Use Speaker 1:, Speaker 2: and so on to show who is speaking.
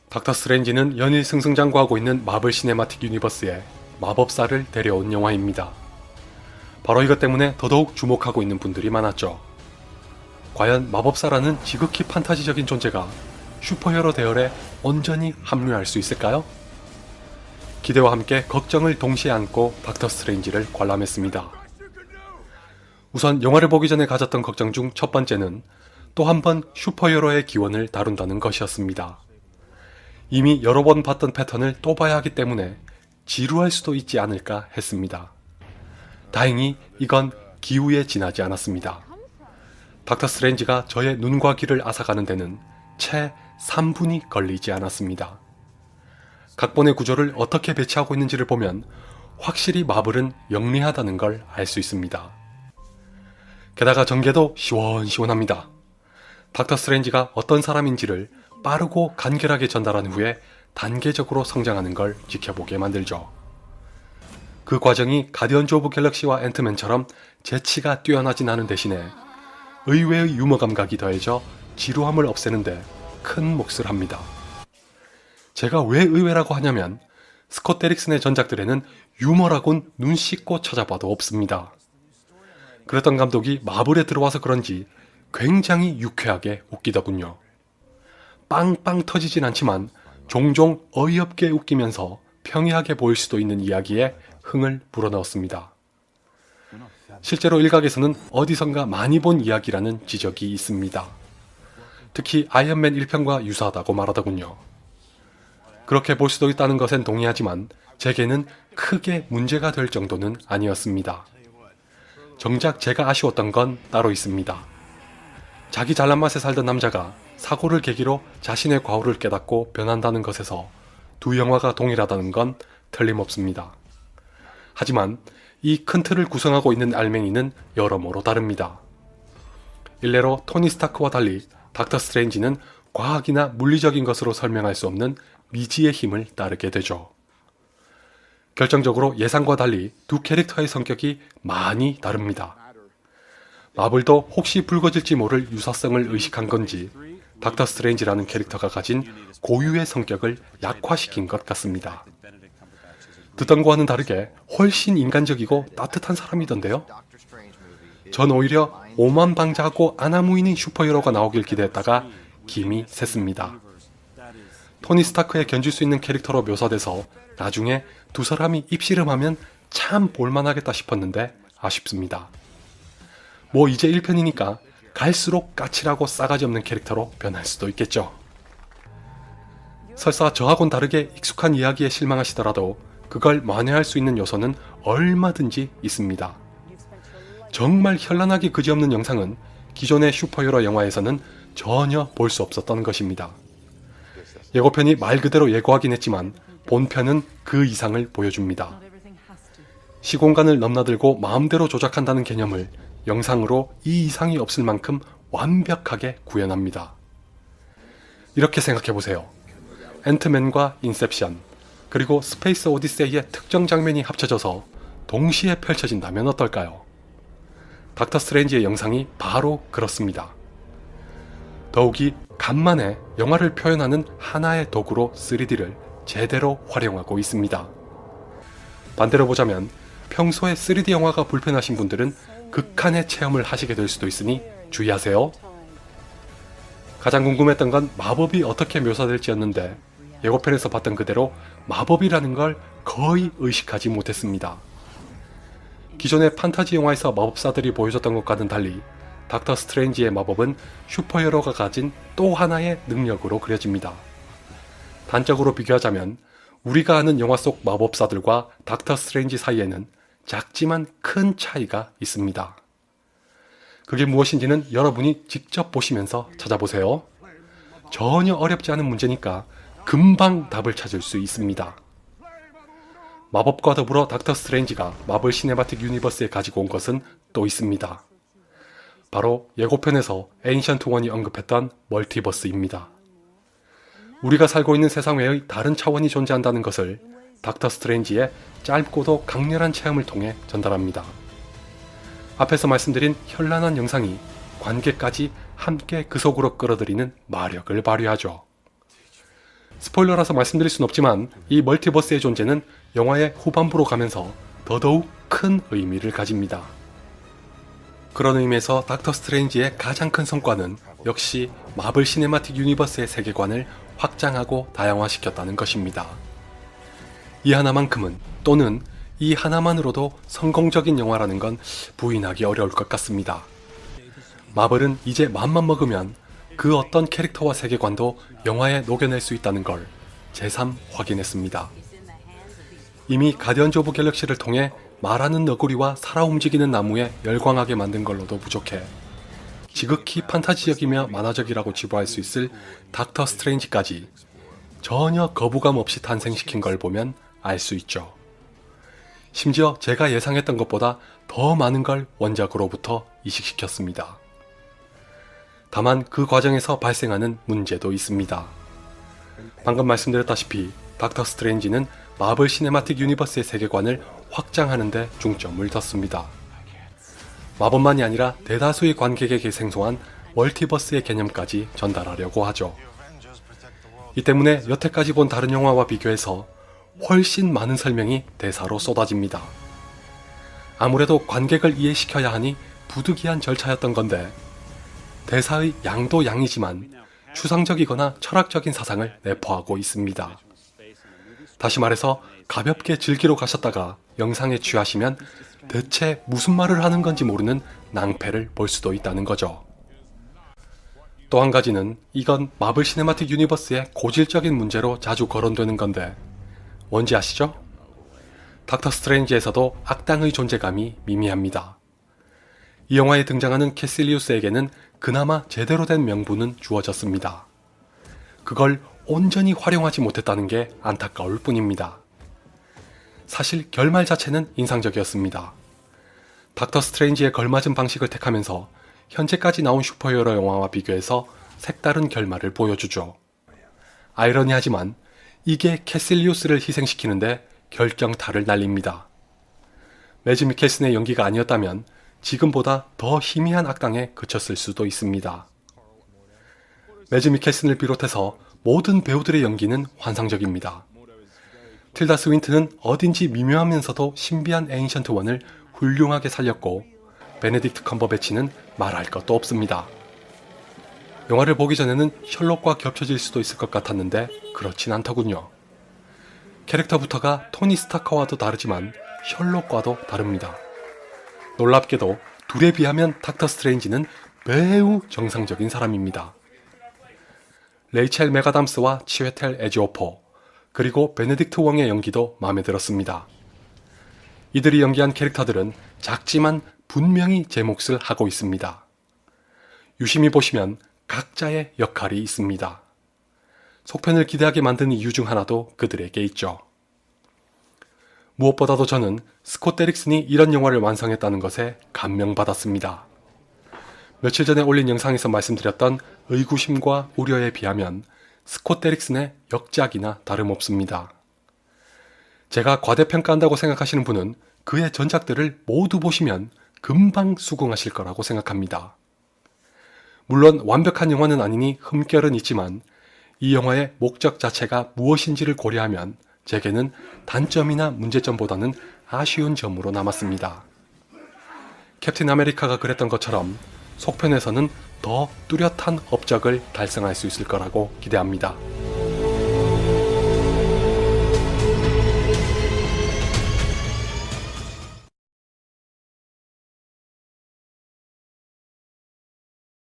Speaker 1: 닥터 스트레인지는 연일 승승장구하고 있는 마블 시네마틱 유니버스에 마법사를 데려온 영화입니다. 바로 이것 때문에 더더욱 주목하고 있는 분들이 많았죠. 과연 마법사라는 지극히 판타지적인 존재가 슈퍼히어로 대열에 온전히 합류할 수 있을까요? 기대와 함께 걱정을 동시에 안고 닥터 스트레인지를 관람했습니다. 우선 영화를 보기 전에 가졌던 걱정 중 첫 번째는 또 한 번 슈퍼히어로의 기원을 다룬다는 것이었습니다. 이미 여러 번 봤던 패턴을 또 봐야 하기 때문에 지루할 수도 있지 않을까 했습니다. 다행히 이건 기우에 지나지 않았습니다. 닥터 스트레인지가 저의 눈과 귀를 앗아가는 데는 채 3분이 걸리지 않았습니다. 각본의 구조를 어떻게 배치하고 있는지를 보면 확실히 마블은 영리하다는 걸 알 수 있습니다. 게다가 전개도 시원시원합니다. 닥터 스트레인지가 어떤 사람인지를 빠르고 간결하게 전달한 후에 단계적으로 성장하는 걸 지켜보게 만들죠. 그 과정이 가디언즈 오브 갤럭시와 앤트맨처럼 재치가 뛰어나진 않은 대신에 의외의 유머 감각이 더해져 지루함을 없애는데 큰 몫을 합니다. 제가 왜 의외라고 하냐면 스콧 데릭슨의 전작들에는 유머라곤 눈 씻고 찾아봐도 없습니다. 그랬던 감독이 마블에 들어와서 그런지 굉장히 유쾌하게 웃기더군요. 빵빵 터지진 않지만 종종 어이없게 웃기면서 평이하게 보일 수도 있는 이야기에 흥을 불어넣었습니다. 실제로 일각에서는 어디선가 많이 본 이야기라는 지적이 있습니다. 특히 아이언맨 1편과 유사하다고 말하더군요. 그렇게 볼 수도 있다는 것엔 동의하지만 제게는 크게 문제가 될 정도는 아니었습니다. 정작 제가 아쉬웠던 건 따로 있습니다. 자기 잘난 맛에 살던 남자가 사고를 계기로 자신의 과오를 깨닫고 변한다는 것에서 두 영화가 동일하다는 건 틀림없습니다. 하지만 이 큰 틀을 구성하고 있는 알맹이는 여러모로 다릅니다. 일례로 토니 스타크와 달리 닥터 스트레인지는 과학이나 물리적인 것으로 설명할 수 없는 미지의 힘을 따르게 되죠. 결정적으로 예상과 달리 두 캐릭터의 성격이 많이 다릅니다. 마블도 혹시 불거질지 모를 유사성을 의식한 건지 닥터 스트레인지라는 캐릭터가 가진 고유의 성격을 약화시킨 것 같습니다. 듣던 거와는 다르게 훨씬 인간적이고 따뜻한 사람이던데요. 전 오히려 오만방자하고 아나무인인 슈퍼히어로가 나오길 기대했다가 김이 샜습니다. 토니 스타크에 견줄 수 있는 캐릭터로 묘사돼서 나중에 두 사람이 입씨름하면 참 볼만하겠다 싶었는데 아쉽습니다. 뭐 이제 1편이니까 갈수록 까칠하고 싸가지 없는 캐릭터로 변할 수도 있겠죠. 설사 저하고는 다르게 익숙한 이야기에 실망하시더라도 그걸 만회할 수 있는 요소는 얼마든지 있습니다. 정말 현란하기 그지없는 영상은 기존의 슈퍼히어로 영화에서는 전혀 볼 수 없었던 것입니다. 예고편이 말 그대로 예고하긴 했지만 본편은 그 이상을 보여줍니다. 시공간을 넘나들고 마음대로 조작한다는 개념을 영상으로 이 이상이 없을 만큼 완벽하게 구현합니다. 이렇게 생각해보세요. 앤트맨과 인셉션, 그리고 스페이스 오디세이의 특정 장면이 합쳐져서 동시에 펼쳐진다면 어떨까요? 닥터 스트레인지의 영상이 바로 그렇습니다. 더욱이 간만에 영화를 표현하는 하나의 도구로 3D를 제대로 활용하고 있습니다. 반대로 보자면 평소에 3D 영화가 불편하신 분들은 극한의 체험을 하시게 될 수도 있으니 주의하세요. 가장 궁금했던 건 마법이 어떻게 묘사될지였는데 예고편에서 봤던 그대로 마법이라는 걸 거의 의식하지 못했습니다. 기존의 판타지 영화에서 마법사들이 보여줬던 것과는 달리 닥터 스트레인지의 마법은 슈퍼히어로가 가진 또 하나의 능력으로 그려집니다. 단적으로 비교하자면 우리가 아는 영화 속 마법사들과 닥터 스트레인지 사이에는 작지만 큰 차이가 있습니다. 그게 무엇인지는 여러분이 직접 보시면서 찾아보세요. 전혀 어렵지 않은 문제니까 금방 답을 찾을 수 있습니다. 마법과 더불어 닥터 스트레인지가 마블 시네마틱 유니버스에 가지고 온 것은 또 있습니다. 바로 예고편에서 에인션트 원이 언급했던 멀티버스입니다. 우리가 살고 있는 세상 외의 다른 차원이 존재한다는 것을 닥터 스트레인지의 짧고도 강렬한 체험을 통해 전달합니다. 앞에서 말씀드린 현란한 영상이 관객까지 함께 그 속으로 끌어들이는 마력을 발휘하죠. 스포일러라서 말씀드릴 순 없지만 이 멀티버스의 존재는 영화의 후반부로 가면서 더더욱 큰 의미를 가집니다. 그런 의미에서 닥터 스트레인지의 가장 큰 성과는 역시 마블 시네마틱 유니버스의 세계관을 확장하고 다양화시켰다는 것입니다. 이 하나만큼은 또는 이 하나만으로도 성공적인 영화라는 건 부인하기 어려울 것 같습니다. 마블은 이제 맘만 먹으면 그 어떤 캐릭터와 세계관도 영화에 녹여낼 수 있다는 걸 제3 확인했습니다. 이미 가디언즈 오브 갤럭시를 통해 말하는 너구리와 살아 움직이는 나무에 열광하게 만든 걸로도 부족해 지극히 판타지적이며 만화적이라고 지부할 수 있을 닥터 스트레인지까지 전혀 거부감 없이 탄생시킨 걸 보면 알 수 있죠. 심지어 제가 예상했던 것보다 더 많은 걸 원작으로부터 이식시켰습니다. 다만 그 과정에서 발생하는 문제도 있습니다. 방금 말씀드렸다시피 닥터 스트레인지는 마블 시네마틱 유니버스의 세계관을 확장하는 데 중점을 뒀습니다. 마법만이 아니라 대다수의 관객에게 생소한 멀티버스의 개념까지 전달하려고 하죠. 이 때문에 여태까지 본 다른 영화와 비교해서 훨씬 많은 설명이 대사로 쏟아집니다. 아무래도 관객을 이해시켜야 하니 부득이한 절차였던 건데 대사의 양도 양이지만 추상적이거나 철학적인 사상을 내포하고 있습니다. 다시 말해서 가볍게 즐기러 가셨다가 영상에 취하시면 대체 무슨 말을 하는 건지 모르는 낭패를 볼 수도 있다는 거죠. 또 한 가지는 이건 마블 시네마틱 유니버스의 고질적인 문제로 자주 거론되는 건데 뭔지 아시죠? 닥터 스트레인지에서도 악당의 존재감이 미미합니다. 이 영화에 등장하는 캐실리우스에게는 그나마 제대로 된 명분은 주어졌습니다. 그걸 온전히 활용하지 못했다는 게 안타까울 뿐입니다. 사실 결말 자체는 인상적이었습니다. 닥터 스트레인지에 걸맞은 방식을 택하면서 현재까지 나온 슈퍼히어로 영화와 비교해서 색다른 결말을 보여주죠. 아이러니하지만 이게 캐실리우스를 희생시키는데 결정타를 날립니다. 매즈 미켈슨의 연기가 아니었다면 지금보다 더 희미한 악당에 그쳤을 수도 있습니다. 매즈 미켈슨을 비롯해서 모든 배우들의 연기는 환상적입니다. 틸다 스윈튼은 어딘지 미묘하면서도 신비한 에인션트 원을 훌륭하게 살렸고 베네딕트 컴버배치는 말할 것도 없습니다. 영화를 보기 전에는 셜록과 겹쳐질 수도 있을 것 같았는데 그렇진 않더군요. 캐릭터부터가 토니 스타커와도 다르지만 셜록과도 다릅니다. 놀랍게도 둘에 비하면 닥터 스트레인지는 매우 정상적인 사람입니다. 레이첼 맥아담스와 치웨텔 에지오포 그리고 베네딕트 웡의 연기도 마음에 들었습니다. 이들이 연기한 캐릭터들은 작지만 분명히 제 몫을 하고 있습니다. 유심히 보시면 각자의 역할이 있습니다. 속편을 기대하게 만드는 이유 중 하나도 그들에게 있죠. 무엇보다도 저는 스콧 데릭슨이 이런 영화를 완성했다는 것에 감명받았습니다. 며칠 전에 올린 영상에서 말씀드렸던 의구심과 우려에 비하면 스콧 데릭슨의 역작이나 다름없습니다. 제가 과대평가한다고 생각하시는 분은 그의 전작들을 모두 보시면 금방 수긍하실 거라고 생각합니다. 물론 완벽한 영화는 아니니 흠결은 있지만 이 영화의 목적 자체가 무엇인지를 고려하면 제게는 단점이나 문제점보다는 아쉬운 점으로 남았습니다. 캡틴 아메리카가 그랬던 것처럼 속편에서는 더 뚜렷한 업적을 달성할 수 있을 거라고 기대합니다.